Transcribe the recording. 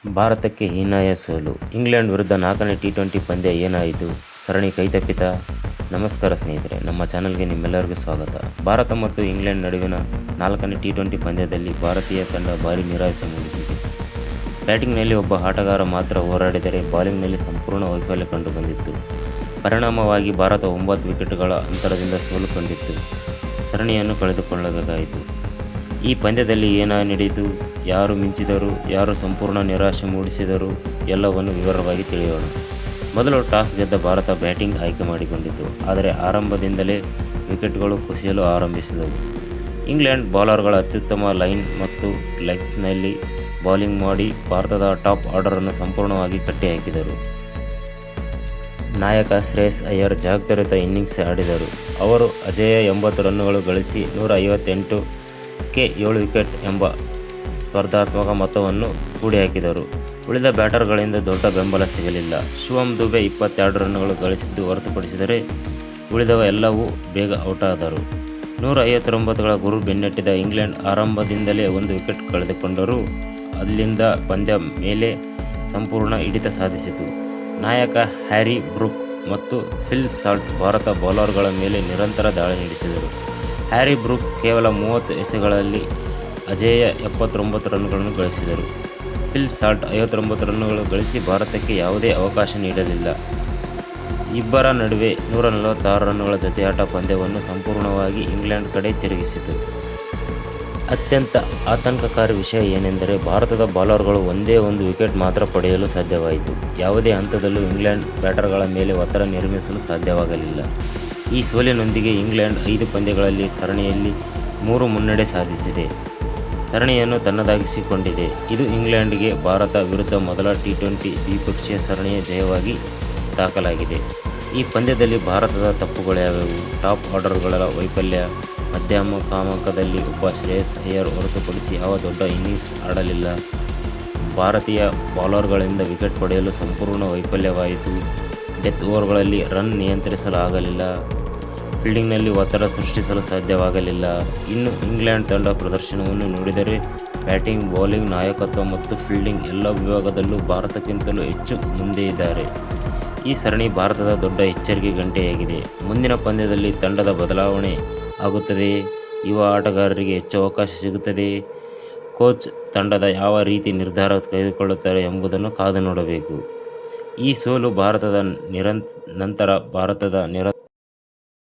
ಭಾರತಕ್ಕೆ ಹೀನಾಯ ಸೋಲು. ಇಂಗ್ಲೆಂಡ್ ವಿರುದ್ಧ 4ನೇ ಟಿ20 ಪಂದ್ಯ ಏನಾಯಿತು? ಸರಣಿ ಕೈತಪ್ಪಿತಾ? ನಮಸ್ಕಾರ ಸ್ನೇಹಿತರೆ, ನಮ್ಮ ಚಾನಲ್ಗೆ ನಿಮ್ಮೆಲ್ಲರಿಗೂ ಸ್ವಾಗತ. ಭಾರತ ಮತ್ತು ಇಂಗ್ಲೆಂಡ್ ನಡುವಿನ 4ನೇ ಟಿ20 ಪಂದ್ಯದಲ್ಲಿ ಭಾರತೀಯ ತಂಡ ಭಾರೀ ನಿರಾಸೆ ಮೂಡಿಸಿದೆ. ಬ್ಯಾಟಿಂಗ್ನಲ್ಲಿ ಒಬ್ಬ ಆಟಗಾರ ಮಾತ್ರ ಹೋರಾಡಿದರೆ ಬೌಲಿಂಗ್ನಲ್ಲಿ ಸಂಪೂರ್ಣ ವೈಫಲ್ಯ ಕಂಡುಬಂದಿತ್ತು. ಪರಿಣಾಮವಾಗಿ ಭಾರತ 9 ವಿಕೆಟ್ಗಳ ಅಂತರದಿಂದ ಸೋಲು ಕಂಡಿತ್ತು. ಸರಣಿಯನ್ನು ಕಳೆದುಕೊಳ್ಳಬೇಕಾಯಿತು. ಈ ಪಂದ್ಯದಲ್ಲಿ ಏನ ನಡೆಯಿತು, ಯಾರು ಮಿಂಚಿದರು, ಯಾರು ಸಂಪೂರ್ಣ ನಿರಾಶೆ ಮೂಡಿಸಿದರು ಎಲ್ಲವನ್ನು ವಿವರವಾಗಿ ತಿಳಿಯೋಣ. ಮೊದಲು ಟಾಸ್ ಗೆದ್ದ ಭಾರತ ಬ್ಯಾಟಿಂಗ್ ಆಯ್ಕೆ ಮಾಡಿಕೊಂಡಿತು. ಆದರೆ ಆರಂಭದಿಂದಲೇ ವಿಕೆಟ್ಗಳು ಕುಸಿಯಲು ಆರಂಭಿಸಿದವು. ಇಂಗ್ಲೆಂಡ್ ಬೌಲರ್ಗಳ ಅತ್ಯುತ್ತಮ ಲೈನ್ ಮತ್ತು ಲೆಗ್ಸ್ನಲ್ಲಿ ಬೌಲಿಂಗ್ ಮಾಡಿ ಭಾರತದ ಟಾಪ್ ಆರ್ಡರನ್ನು ಸಂಪೂರ್ಣವಾಗಿ ಕಟ್ಟಿಹಾಕಿದರು. ನಾಯಕ ಶ್ರೇಯಸ್ ಅಯ್ಯರ್ ಜವಾಬ್ದಾರಿಯುತ ಇನ್ನಿಂಗ್ಸ್ ಆಡಿದರು. ಅವರು ಅಜೇಯ 80 ರನ್ನುಗಳು ಗಳಿಸಿ 158ಕ್ಕೆ 7 ವಿಕೆಟ್ ಎಂಬ ಸ್ಪರ್ಧಾತ್ಮಕ ಮೊತ್ತವನ್ನು ಕೂಡಿಹಾಕಿದರು. ಉಳಿದ ಬ್ಯಾಟರ್ಗಳಿಂದ ದೊಡ್ಡ ಬೆಂಬಲ ಸಿಗಲಿಲ್ಲ. ಶಿವಮ್ ದುಬೆ 22 ರನ್ನುಗಳು ಗಳಿಸಿದ್ದು ಹೊರತುಪಡಿಸಿದರೆ ಉಳಿದವ ಎಲ್ಲವೂ ಬೇಗ ಔಟಾದರು. 159ಗಳ ಗುರು ಬೆನ್ನಟ್ಟಿದ ಇಂಗ್ಲೆಂಡ್ ಆರಂಭದಿಂದಲೇ 1 ವಿಕೆಟ್ ಕಳೆದುಕೊಂಡರೂ ಅಲ್ಲಿಂದ ಪಂದ್ಯ ಮೇಲೆ ಸಂಪೂರ್ಣ ಹಿಡಿತ ಸಾಧಿಸಿತು. ನಾಯಕ ಹ್ಯಾರಿ ಬ್ರೂಕ್ ಮತ್ತು ಫಿಲ್ ಸಾಲ್ಟ್ ಭಾರತ ಬೌಲರ್ಗಳ ಮೇಲೆ ನಿರಂತರ ದಾಳಿ ನಡೆಸಿದರು. ಹ್ಯಾರಿ ಬ್ರೂಕ್ ಕೇವಲ 30 ಎಸೆಗಳಲ್ಲಿ ಅಜೇಯ 79 ರನ್ನುಗಳನ್ನು ಗಳಿಸಿದರು. ಫಿಲ್ ಸಾಲ್ಟ್ 59 ರನ್ನುಗಳು ಗಳಿಸಿ ಭಾರತಕ್ಕೆ ಯಾವುದೇ ಅವಕಾಶ ನೀಡಲಿಲ್ಲ. ಇಬ್ಬರ ನಡುವೆ 146 ರನ್ನುಗಳ ಜೊತೆಯಾಟ ಪಂದ್ಯವನ್ನು ಸಂಪೂರ್ಣವಾಗಿ ಇಂಗ್ಲೆಂಡ್ ಕಡೆ ತಿರುಗಿಸಿತು. ಅತ್ಯಂತ ಆತಂಕಕಾರಿ ವಿಷಯ ಏನೆಂದರೆ ಭಾರತದ ಬೌಲರ್ಗಳು ಒಂದೇ ಒಂದು ವಿಕೆಟ್ ಮಾತ್ರ ಪಡೆಯಲು ಸಾಧ್ಯವಾಯಿತು. ಯಾವುದೇ ಹಂತದಲ್ಲೂ ಇಂಗ್ಲೆಂಡ್ ಬ್ಯಾಟರ್ಗಳ ಮೇಲೆ ಒತ್ತಡ ನಿರ್ಮಿಸಲು ಸಾಧ್ಯವಾಗಲಿಲ್ಲ. ಈ ಸೋಲಿನೊಂದಿಗೆ ಇಂಗ್ಲೆಂಡ್ 5 ಪಂದ್ಯಗಳಲ್ಲಿ ಸರಣಿಯಲ್ಲಿ 3 ಮುನ್ನಡೆ ಸಾಧಿಸಿದೆ. ಸರಣಿಯನ್ನು ತನ್ನದಾಗಿಸಿಕೊಂಡಿದೆ. ಇದು ಇಂಗ್ಲೆಂಡ್ಗೆ ಭಾರತ ವಿರುದ್ಧ ಮೊದಲ ಟಿ20 ದ್ವಿಪಕ್ಷೀಯ ಸರಣಿಯ ಜಯವಾಗಿ ದಾಖಲಾಗಿದೆ. ಈ ಪಂದ್ಯದಲ್ಲಿ ಭಾರತದ ತಪ್ಪುಗಳ್ಯಾವುವು? ಟಾಪ್ ಆರ್ಡರ್ಗಳ ವೈಫಲ್ಯ. ಮಧ್ಯಮ ಕ್ರಮಾಂಕದಲ್ಲಿ ಒಬ್ಬ ಶ್ರೇಯಸ್ ಅಯ್ಯರ್ ಹೊರತುಪಡಿಸಿ ಯಾವ ದೊಡ್ಡ ಇನ್ನಿಂಗ್ಸ್ ಆಡಲಿಲ್ಲ. ಭಾರತೀಯ ಬೌಲರ್ಗಳಿಂದ ವಿಕೆಟ್ ಪಡೆಯಲು ಸಂಪೂರ್ಣ ವೈಫಲ್ಯವಾಯಿತು. ಡೆತ್ ಓವರ್ಗಳಲ್ಲಿ ರನ್ ನಿಯಂತ್ರಿಸಲು ಆಗಲಿಲ್ಲ. ಫೀಲ್ಡಿಂಗ್ನಲ್ಲಿ ಒತ್ತಡ ಸೃಷ್ಟಿಸಲು ಸಾಧ್ಯವಾಗಲಿಲ್ಲ. ಇನ್ನು ಇಂಗ್ಲೆಂಡ್ ತಂಡ ಪ್ರದರ್ಶನವನ್ನು ನೋಡಿದರೆ ಬ್ಯಾಟಿಂಗ್, ಬೌಲಿಂಗ್, ನಾಯಕತ್ವ ಮತ್ತು ಫೀಲ್ಡಿಂಗ್ ಎಲ್ಲ ವಿಭಾಗದಲ್ಲೂ ಭಾರತಕ್ಕಿಂತಲೂ ಹೆಚ್ಚು ಮುಂದೆ ಇದ್ದಾರೆ. ಈ ಸರಣಿ ಭಾರತದ ದೊಡ್ಡ ಎಚ್ಚರಿಕೆ ಗಂಟೆಯಾಗಿದೆ. ಮುಂದಿನ ಪಂದ್ಯದಲ್ಲಿ ತಂಡದ ಬದಲಾವಣೆ ಆಗುತ್ತದೆಯೇ? ಯುವ ಆಟಗಾರರಿಗೆ ಹೆಚ್ಚು ಅವಕಾಶ ಸಿಗುತ್ತದೆಯೇ? ಕೋಚ್ ತಂಡದ ಯಾವ ರೀತಿ ನಿರ್ಧಾರ ತೆಗೆದುಕೊಳ್ಳುತ್ತಾರೆ ಎಂಬುದನ್ನು ಕಾದು ನೋಡಬೇಕು. ಈ ಸೋಲು ಭಾರತದ ನಂತರ ಭಾರತದ